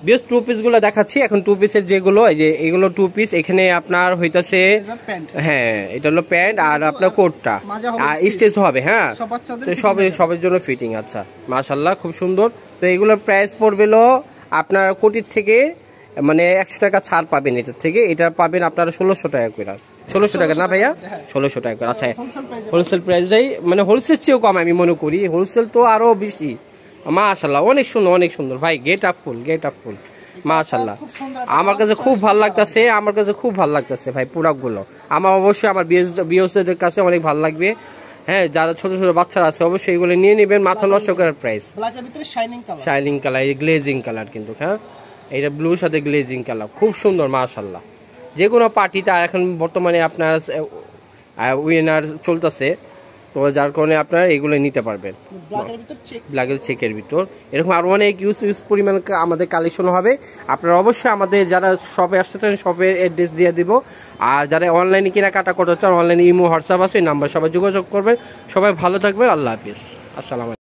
বেশ two piece গুলো দেখাচ্ছি এখন। টু পিসের যেগুলো এই যে এগুলো টু পিস, এখানে আপনার হইতাছে হ্যাঁ এটা হলো প্যান্ট আর আপনার কোটটা আর স্টেজ হবে। হ্যাঁ সবের জন্য ফিটিং। আচ্ছা মাশাআল্লাহ খুব সুন্দর। তো এগুলোর প্রাইস পড়বে আপনার কোটির থেকে মানে 100 টাকা ছাড় পাবেন এটার থেকে। এটা পাবেন আপনারা 1600 টাকা করে। 1600 টাকা না ভাইয়া? 1600 টাকা করে। আচ্ছা হোলসেল প্রাইস যাই মানে হোলসেল চেয়েও কম আমি মনে করি, হোলসেল তো আরো বেশি। মাশাআল্লাহ অনেক সুন্দর অনেক সুন্দর ভাই, গেট আপ ফুল মাশাআল্লাহ। আমার কাছে খুব ভালো লাগতেছে, আমার কাছে খুব ভালো লাগতেছে ভাই প্রোডাক্টগুলো। আমার অবশ্যই আমার বিএসদের কাছে অনেক ভালো লাগবে। হ্যাঁ যারা ছোট ছোট বাচ্চারা আছে অবশ্যই এগুলো নিয়ে নেবেন, মাথা নষ্ট করার প্রাইস। শাইনিং কালার, এই গ্লেজিং কালার কিন্তু। হ্যাঁ এটা ব্লুর সাথে গ্লেজিং কালার খুব সুন্দর মাশাআল্লাহ। যে কোনো পার্টিতে এখন বর্তমানে আপনার উইনার চলতেছে, তো যার কারণে আপনারা এগুলো নিতে পারবেন। ব্ল্যাকের চেকের ভিতর এরকম আরও অনেক ইউজ পরিমাণ আমাদের কালেকশন হবে। আপনারা অবশ্যই আমাদের যারা শপে আসতে চান শপের অ্যাড্রেস দিয়ে দিব। আর যারা অনলাইনে কেনাকাটা করতে চান অনলাইনে ইমো হোয়াটসঅ্যাপ আছে, এই নাম্বার সবাই যোগাযোগ করবেন। সবাই ভালো থাকবেন, আল্লাহ হাফিজ, আসসালামু আলাইকুম।